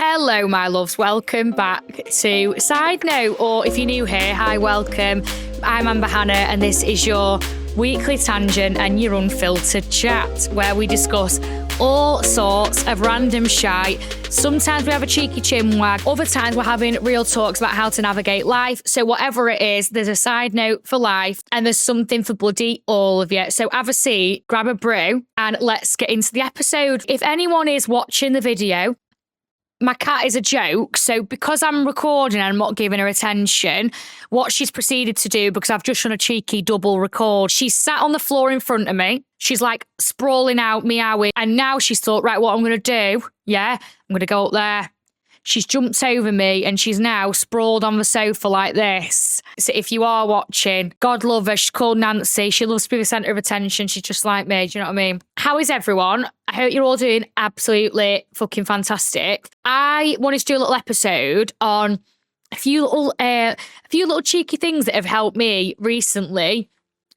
Hello, my loves. Welcome back to Side Note, or if you're new here, hi, welcome. I'm Amber Hannah, and this is your weekly tangent and your unfiltered chat, where we discuss all sorts of random shite. Sometimes we have a cheeky chin wag, other times we're having real talks about how to navigate life. So whatever it is, there's a side note for life, and there's something for bloody all of you. So have a seat, grab a brew, and let's get into the episode. If anyone is watching the video, my cat is a joke, so because I'm recording and I'm not giving her attention, what she's proceeded to do, because I've just done a cheeky double record, she's sat on the floor in front of me, she's like sprawling out, meowing, and now she's thought, right, what I'm going to do, I'm going to go up there. She's jumped over me and she's now sprawled on the sofa like this. So if you are watching, God love her, she's called Nancy. She loves to be the centre of attention. She's just like me, do you know what I mean? How is everyone? I hope you're all doing absolutely fucking fantastic. I wanted to do a little episode on a few little cheeky things that have helped me recently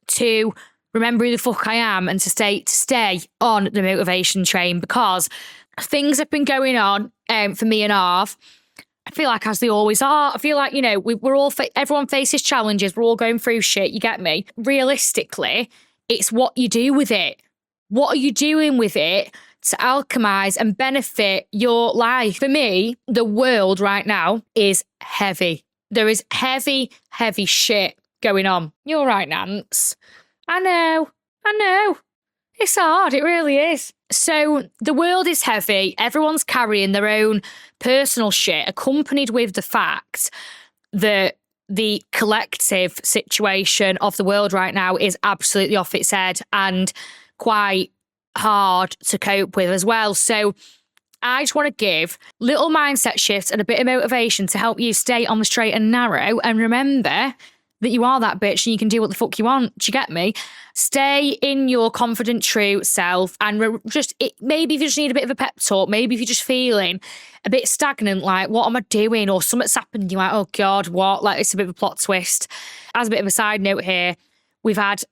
to remember who the fuck I am and to stay on the motivation train, because things have been going on for me and Arv. I feel like as they always are. I feel like, you know, everyone faces challenges. We're all going through shit. You get me? Realistically, it's what you do with it. What are you doing with it to alchemize and benefit your life? For me, the world right now is heavy. There is heavy, heavy shit going on. You're right, Nance. I know. It's hard, it really is. So the world is heavy. Everyone's carrying their own personal shit, accompanied with the fact that the collective situation of the world right now is absolutely off its head and quite hard to cope with as well. So I just want to give little mindset shifts and a bit of motivation to help you stay on the straight and narrow, and remember that you are that bitch and you can do what the fuck you want. Do you get me? Stay in your confident, true self, and maybe if you just need a bit of a pep talk, maybe if you're just feeling a bit stagnant, like, what am I doing? Or something's happened, you're like, oh God, what? Like, it's a bit of a plot twist. As a bit of a side note here, we've had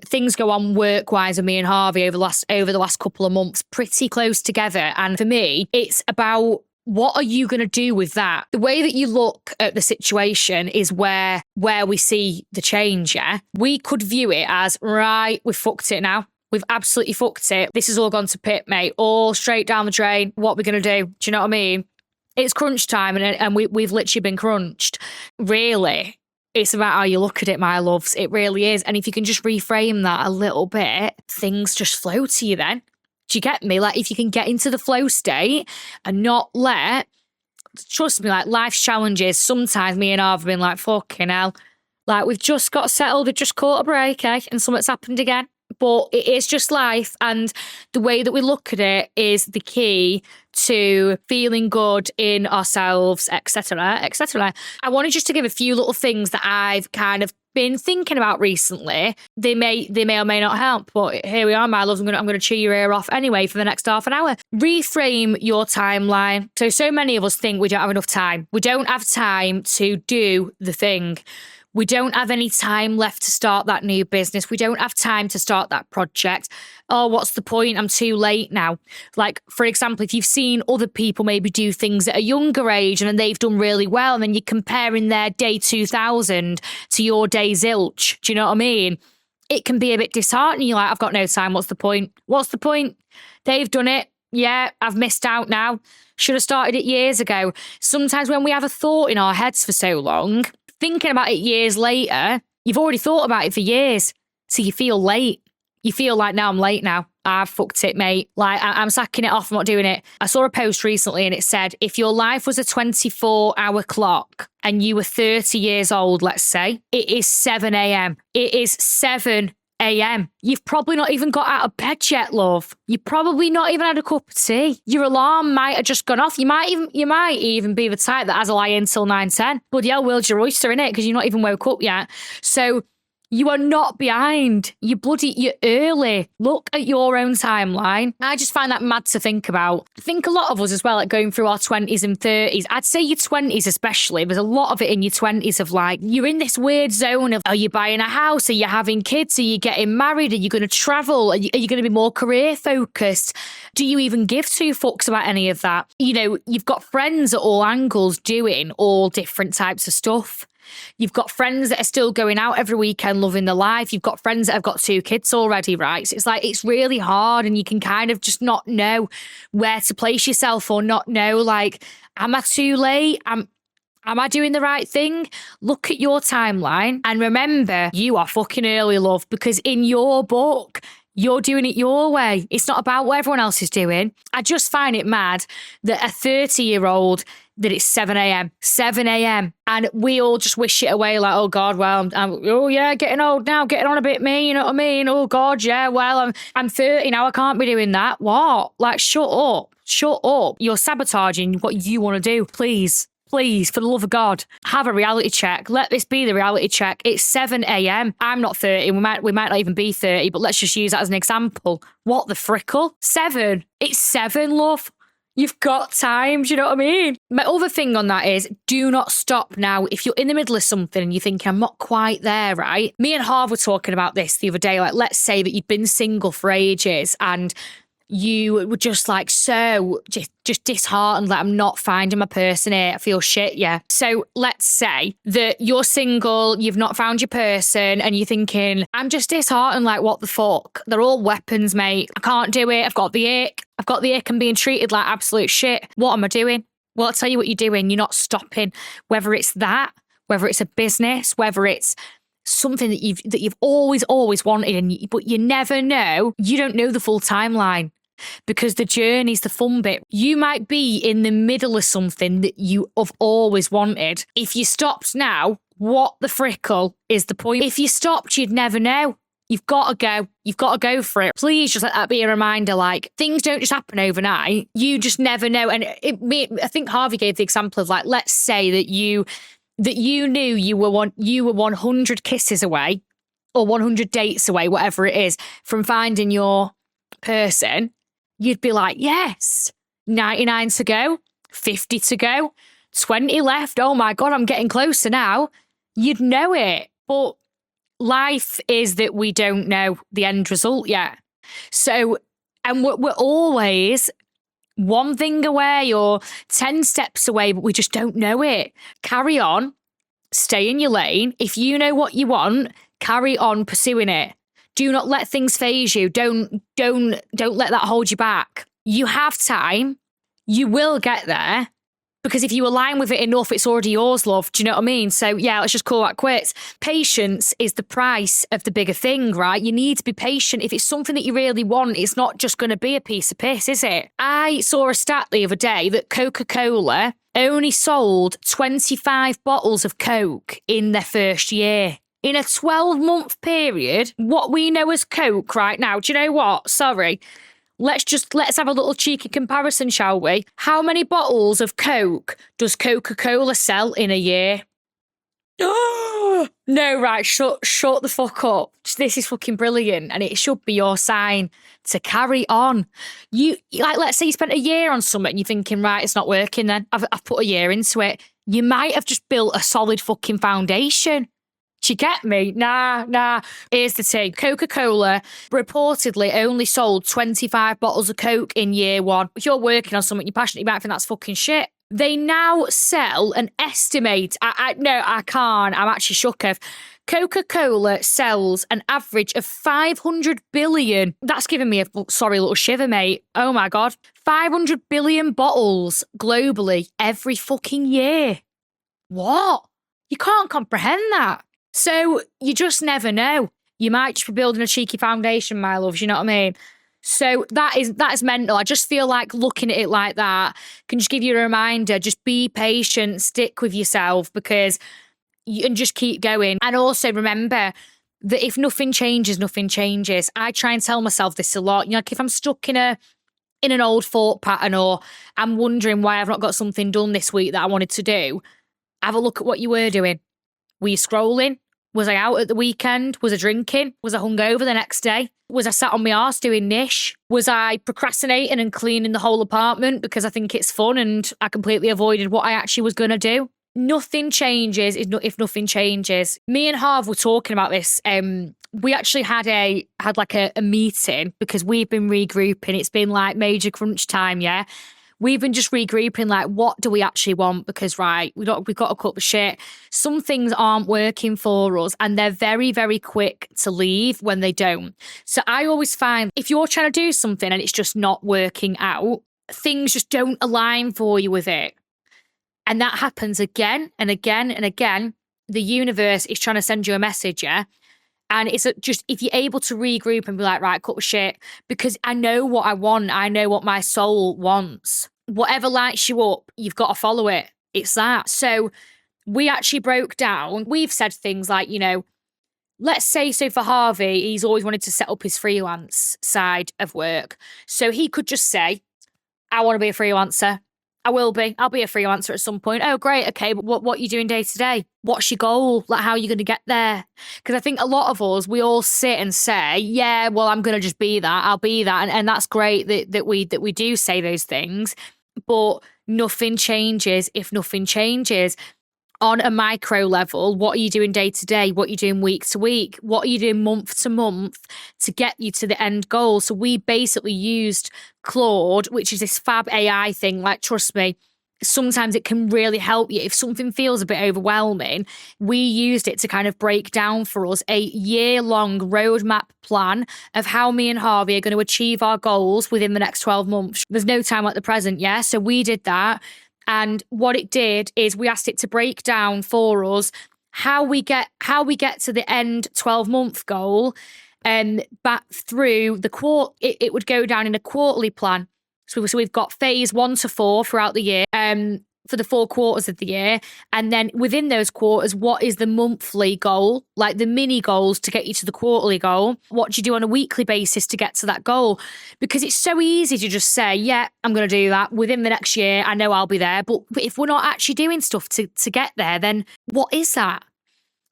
things go on work-wise with me and Harvey over the last couple of months, pretty close together. And for me, it's about, what are you going to do with that? The way that you look at the situation is where we see the change, yeah? We could view it as, right, we've fucked it now. We've absolutely fucked it. This has all gone to pit, mate. All straight down the drain. What are we going to do? Do you know what I mean? It's crunch time and we've literally been crunched. Really, it's about how you look at it, my loves. It really is. And if you can just reframe that a little bit, things just flow to you then. Do you get me? Like, if you can get into the flow state and not trust me, like, life's challenges, sometimes me and Arv have been like, fucking hell. Like, we've just got settled, we've just caught a break, and something's happened again. But it is just life, and the way that we look at it is the key to feeling good in ourselves, etc., etc. I wanted just to give a few little things that I've kind of been thinking about recently. They may or may not help, but here we are, my loves. I'm gonna chew your ear off anyway for the next half an hour. Reframe your timeline. So many of us think we don't have enough time. We don't have time to do the thing. We don't have any time left to start that new business. We don't have time to start that project. Oh, what's the point? I'm too late now. Like, for example, if you've seen other people maybe do things at a younger age and they've done really well, and then you're comparing their day 2000 to your day zilch. Do you know what I mean? It can be a bit disheartening. You're like, I've got no time. What's the point? What's the point? They've done it. Yeah, I've missed out now. Should have started it years ago. Sometimes when we have a thought in our heads for so long, thinking about it years later, you've already thought about it for years. So you feel late. You feel like, now I'm late now. I've fucked it, mate. Like, I'm sacking it off. I'm not doing it. I saw a post recently and it said, if your life was a 24-hour clock and you were 30 years old, let's say, it is 7 a.m. It is 7 a.m. You've probably not even got out of bed yet, love. You've probably not even had a cup of tea. Your alarm might have just gone off. You might even be the type that has a lie until 9:10. Bloody hell, world's your oyster, innit? Because you're not even woke up yet. So You are not behind. You're early. Look at your own timeline. I just find that mad to think about. I think a lot of us as well, like going through our 20s and 30s, I'd say your 20s especially, there's a lot of it in your 20s of like, you're in this weird zone of, are you buying a house? Are you having kids? Are you getting married? Are you going to travel? Are you going to be more career focused? Do you even give two fucks about any of that? You know, you've got friends at all angles doing all different types of stuff. You've got friends that are still going out every weekend, loving their life. You've got friends that have got 2 kids already, right? So it's like, it's really hard and you can kind of just not know where to place yourself or not know, like, am I too late? Am I doing the right thing? Look at your timeline and remember, you are fucking early, love, because in your book, you're doing it your way. It's not about what everyone else is doing. I just find it mad that a 30-year-old that it's 7 a.m. 7 a.m. And we all just wish it away like, oh God, well, oh yeah, getting old now, getting on a bit me, you know what I mean? Oh God, yeah, well, I'm 30 now, I can't be doing that. What? Like, shut up. Shut up. You're sabotaging what you want to do. Please, for the love of God, have a reality check. Let this be the reality check. It's 7 a.m. I'm not 30. We might not even be 30, but let's just use that as an example. What the frickle? 7. It's 7, love. You've got time, do you know what I mean? My other thing on that is, do not stop now. If you're in the middle of something and you think, I'm not quite there, right? Me and Harv were talking about this the other day. Like, let's say that you've been single for ages and you were just like so just disheartened that I'm not finding my person here. I feel shit, yeah. So let's say that you're single, you've not found your person, and you're thinking, I'm just disheartened, like, what the fuck? They're all weapons, mate. I can't do it. I've got the ick. I'm being treated like absolute shit. What am I doing? Well, I'll tell you what you're doing. You're not stopping. Whether it's that, whether it's a business, whether it's something that you've always wanted, but you never know. You don't know the full timeline. Because the journey's the fun bit. You might be in the middle of something that you have always wanted. If you stopped now, what the frickle is the point? If you stopped, you'd never know. You've got to go. You've got to go for it. Please just let that be a reminder. Like, things don't just happen overnight. You just never know. And I think Harvey gave the example of, like, let's say that you knew you were 100 kisses away or 100 dates away, whatever it is, from finding your person. You'd be like, yes, 99 to go, 50 to go, 20 left. Oh my God, I'm getting closer now. You'd know it. But life is that we don't know the end result yet. So, and we're always one thing away or 10 steps away, but we just don't know it. Carry on, stay in your lane. If you know what you want, carry on pursuing it. Do not let things phase you. Don't let that hold you back. You have time. You will get there. Because if you align with it enough, it's already yours, love. Do you know what I mean? So yeah, let's just call that quits. Patience is the price of the bigger thing, right? You need to be patient. If it's something that you really want, it's not just going to be a piece of piss, is it? I saw a stat the other day that Coca-Cola only sold 25 bottles of Coke in their first year. In a 12-month period, what we know as Coke right now, do you know what? Sorry. Let's have a little cheeky comparison, shall we? How many bottles of Coke does Coca-Cola sell in a year? No, right, shut the fuck up. This is fucking brilliant, and it should be your sign to carry on. Let's say you spent a year on something and you're thinking, right, it's not working then. I've put a year into it. You might have just built a solid fucking foundation. Do you get me? Nah. Here's the thing. Coca-Cola reportedly only sold 25 bottles of Coke in year 1. If you're working on something you're passionate about, think that's fucking shit. They now sell an estimate. I can't. I'm actually shook of. Coca-Cola sells an average of 500 billion. That's giving me a little shiver, mate. Oh my God. 500 billion bottles globally every fucking year. What? You can't comprehend that. So you just never know. You might just be building a cheeky foundation, my loves, you know what I mean? So that is mental. I just feel like looking at it like that can just give you a reminder. Just be patient, stick with yourself and just keep going. And also remember that if nothing changes, nothing changes. I try and tell myself this a lot. You know, like if I'm stuck in an old thought pattern or I'm wondering why I've not got something done this week that I wanted to do, have a look at what you were doing. Were you scrolling? Was I out at the weekend? Was I drinking? Was I hungover the next day? Was I sat on my arse doing niche? Was I procrastinating and cleaning the whole apartment because I think it's fun and I completely avoided what I actually was going to do? Nothing changes if nothing changes. Me and Harv were talking about this. We actually had a meeting because we've been regrouping. It's been like major crunch time, yeah. We've been just regrouping, like, what do we actually want? Because, right, we've got to cut the shit. Some things aren't working for us and they're very, very quick to leave when they don't. So I always find if you're trying to do something and it's just not working out, things just don't align for you with it. And that happens again and again and again. The universe is trying to send you a message, yeah? And it's just, if you're able to regroup and be like, right, cut the shit, because I know what I want. I know what my soul wants. Whatever lights you up, you've got to follow it. It's that. So we actually broke down. We've said things like, you know, let's say, so for Harvey, he's always wanted to set up his freelance side of work. So he could just say, I want to be a freelancer. I will be. I'll be a freelancer at some point. Oh, great. Okay. But what are you doing day to day? What's your goal? Like, how are you going to get there? Because I think a lot of us, we all sit and say, yeah, well, I'm going to just be that. I'll be that. And that's great that we do say those things. But nothing changes if nothing changes. On a micro level, what are you doing day to day? What are you doing week to week? What are you doing month to month to get you to the end goal? So we basically used Claude, which is this fab AI thing. Like, trust me, sometimes it can really help you. If something feels a bit overwhelming, we used it to kind of break down for us a year-long roadmap plan of how me and Harvey are going to achieve our goals within the next 12 months. There's no time like the present, yeah? So we did that. And what it did is we asked it to break down for us how we get to the end 12-month goal, and back through the quarter. It would go down in a quarterly plan. So we've got phase 1 to 4 throughout the year, for the 4 quarters of the year. And then within those quarters, what is the monthly goal, like the mini goals to get you to the quarterly goal? What do you do on a weekly basis to get to that goal? Because it's so easy to just say, yeah, I'm going to do that within the next year. I know I'll be there. But if we're not actually doing stuff to get there, then what is that?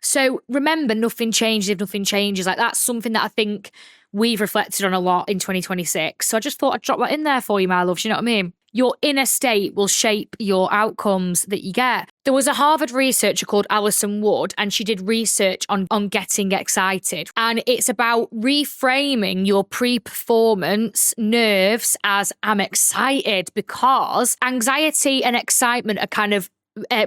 So remember, nothing changes if nothing changes. Like, that's something that I think we've reflected on a lot in 2026. So I just thought I'd drop that in there for you, my loves. You know what I mean? Your inner state will shape your outcomes that you get. There was a Harvard researcher called Alison Wood, and she did research on getting excited. And it's about reframing your pre-performance nerves as I'm excited, because anxiety and excitement are kind of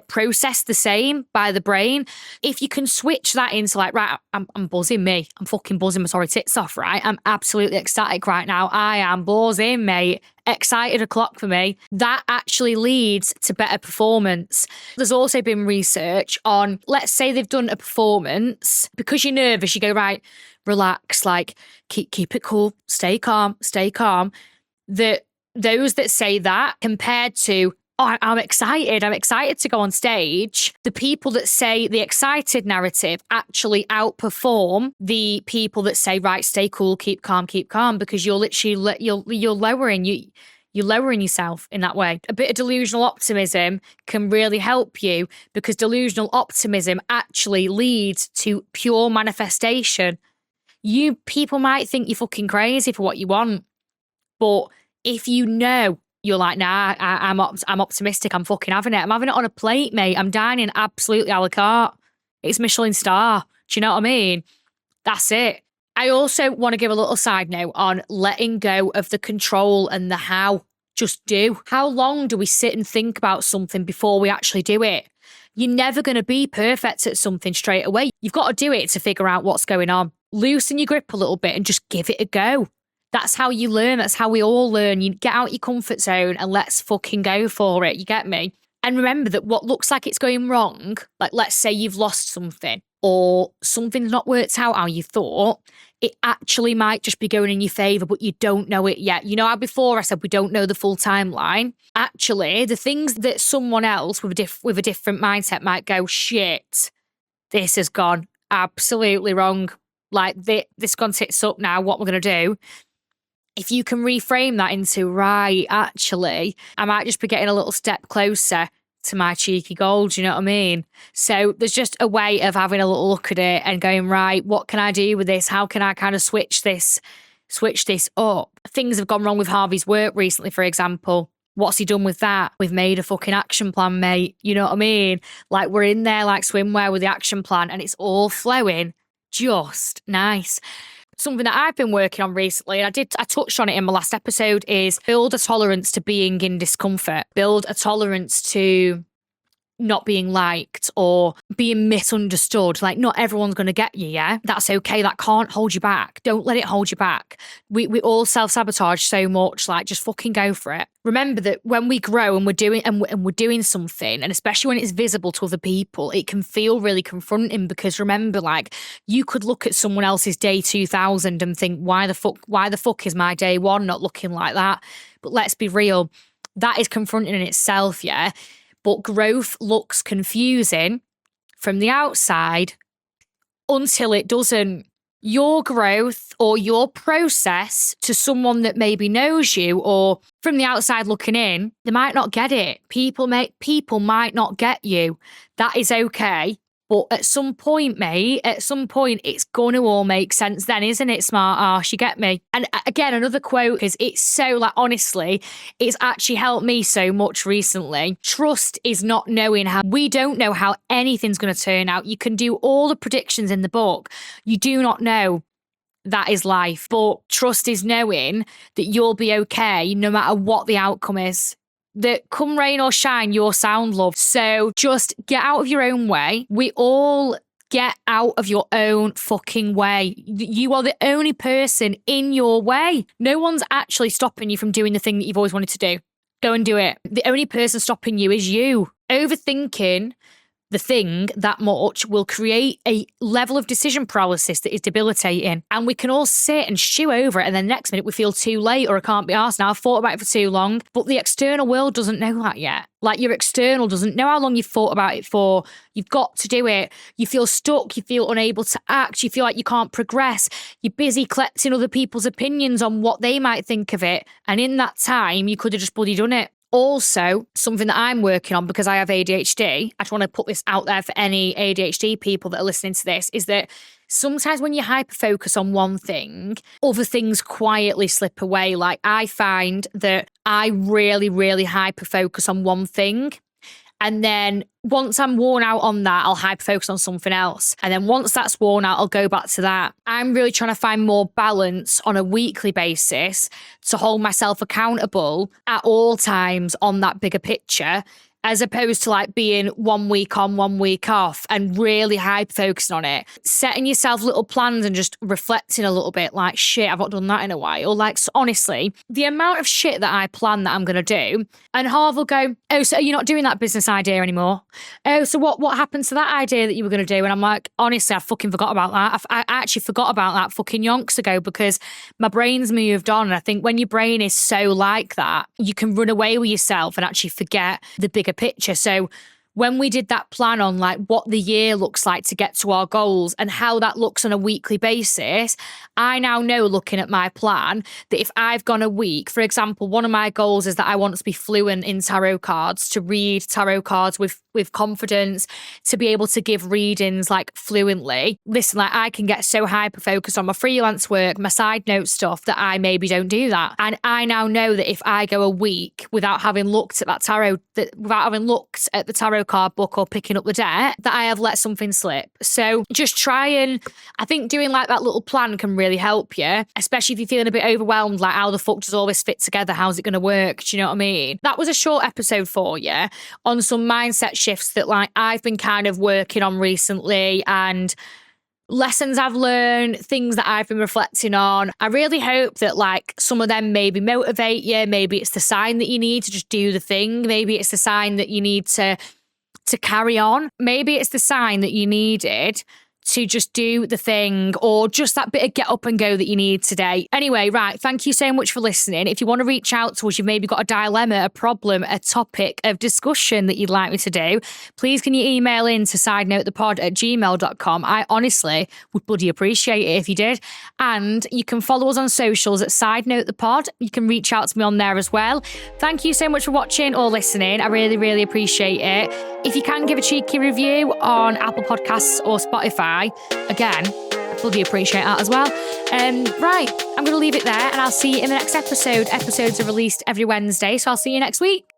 processed the same by the brain. If you can switch that into like, right, I'm buzzing, me. I'm fucking buzzing my sorry tits off, right? I'm absolutely ecstatic right now. I am buzzing, mate. Excited o'clock for me. That actually leads to better performance. There's also been research on, let's say they've done a performance. Because you're nervous, you go, right, relax, like keep it cool, stay calm. Those that say that compared to, oh, I'm excited to go on stage, the people that say the excited narrative actually outperform the people that say, right, stay cool, keep calm, because you're literally, you're lowering yourself in that way. A bit of delusional optimism can really help you, because delusional optimism actually leads to pure manifestation. You people might think you're fucking crazy for what you want, but if you know, you're like, nah, I'm optimistic. I'm fucking having it. I'm having it on a plate, mate. I'm dining absolutely a la carte. It's Michelin star. Do you know what I mean? That's it. I also want to give a little side note on letting go of the control and the how. Just do. How long do we sit and think about something before we actually do it? You're never going to be perfect at something straight away. You've got to do it to figure out what's going on. Loosen your grip a little bit and just give it a go. That's how you learn. That's how we all learn. You get out your comfort zone and let's fucking go for it. You get me? And remember that what looks like it's going wrong, like let's say you've lost something or something's not worked out how you thought, it actually might just be going in your favour, but you don't know it yet. You know how before I said we don't know the full timeline? Actually, the things that someone else with a different mindset might go, shit, this has gone absolutely wrong. Like this gone tits up now. What we're going to do? If you can reframe that into, right, actually, I might just be getting a little step closer to my cheeky goal. Do you know what I mean? So there's just a way of having a little look at it and going, right, what can I do with this? How can I kind of switch this up? Things have gone wrong with Harvey's work recently, for example. What's he done with that? We've made a fucking action plan, mate. You know what I mean? Like, we're in there like swimwear with the action plan and it's all flowing just nice. Something that I've been working on recently, and I touched on it in my last episode, is build a tolerance to being in discomfort. Build a tolerance to not being liked or being misunderstood. Like, not everyone's going to get you, yeah? That's okay. That can't hold you back. Don't let it hold you back. We all self-sabotage so much. Like, just fucking go for it. Remember that when we grow and we're doing something, and especially when it's visible to other people, it can feel really confronting, because remember, like, you could look at someone else's day 2000 and think, why the fuck is my day one not looking like that? But let's be real. That is confronting in itself, yeah? But growth looks confusing from the outside until it doesn't. Your growth or your process to someone that maybe knows you, or from the outside looking in, they might not get it. People might not get you. That is okay. But at some point, mate, it's going to all make sense then, isn't it, smart arse? You get me? And again, another quote, because it's so, like, honestly, it's actually helped me so much recently. Trust is not knowing how. We don't know how anything's going to turn out. You can do all the predictions in the book. You do not know. That is life. But trust is knowing that you'll be okay no matter what the outcome is. That come rain or shine, you're sound, love. So just get out of your own way. We all get out of your own fucking way. You are the only person in your way. No one's actually stopping you from doing the thing that you've always wanted to do. Go and do it. The only person stopping you is you. Overthinking the thing that much will create a level of decision paralysis that is debilitating. And we can all sit and chew over it, and then next minute we feel too late, or I can't be arsed now, I've thought about it for too long. But the external world doesn't know that yet. Like, your external doesn't know how long you've thought about it for. You've got to do it. You feel stuck. You feel unable to act. You feel like you can't progress. You're busy collecting other people's opinions on what they might think of it. And in that time, you could have just bloody done it. Also, something that I'm working on, because I have ADHD, I just want to put this out there for any ADHD people that are listening to this, is that sometimes when you hyper-focus on one thing, other things quietly slip away. Like, I find that I really, really hyper-focus on one thing. And then once I'm worn out on that, I'll hyper-focus on something else. And then once that's worn out, I'll go back to that. I'm really trying to find more balance on a weekly basis to hold myself accountable at all times on that bigger picture, as opposed to like being 1 week on, 1 week off and really hyper-focusing on it. Setting yourself little plans and just reflecting a little bit, like, shit, I've not done that in a while. Like, so honestly, the amount of shit that I plan that I'm going to do, and Harv will go, oh, so you're not doing that business idea anymore? Oh, so what happened to that idea that you were going to do? And I'm like, honestly, I fucking forgot about that. I actually forgot about that fucking yonks ago, because my brain's moved on. And I think when your brain is so like that, you can run away with yourself and actually forget the bigger picture. So when we did that plan on like what the year looks like to get to our goals and how that looks on a weekly basis, I now know, looking at my plan, that if I've gone a week, for example, one of my goals is that I want to be fluent in tarot cards, to read tarot cards with confidence, to be able to give readings like fluently. Listen, like, I can get so hyper focused on my freelance work, my side note stuff, that I maybe don't do that. And I now know that if I go a week without having looked at without having looked at the tarot card book or picking up the deck, that I have let something slip. So just try, and I think doing like that little plan can really help you, especially if you're feeling a bit overwhelmed, like, how the fuck does all this fit together? How's it going to work? Do you know what I mean? That was a short episode for you on some mindset shifts that like I've been kind of working on recently, and lessons I've learned, things that I've been reflecting on. I really hope that like some of them maybe motivate you. Maybe it's the sign that you need to just do the thing. Maybe it's the sign that you need to carry on. Maybe it's the sign that you needed to just do the thing, or just that bit of get up and go that you need today. Anyway, right, thank you so much for listening. If you want to reach out to us, you've maybe got a dilemma, a problem, a topic of discussion that you'd like me to do, please can you email in to sidenotethepod@gmail.com. I honestly would bloody appreciate it if you did. And you can follow us on socials at Side Note the Pod. You can reach out to me on there as well. Thank you so much for watching or listening. I really, really appreciate it. If you can give a cheeky review on Apple Podcasts or Spotify, again, I bloody appreciate that as well. Right, I'm going to leave it there and I'll see you in the next episode. Episodes are released every Wednesday, so I'll see you next week.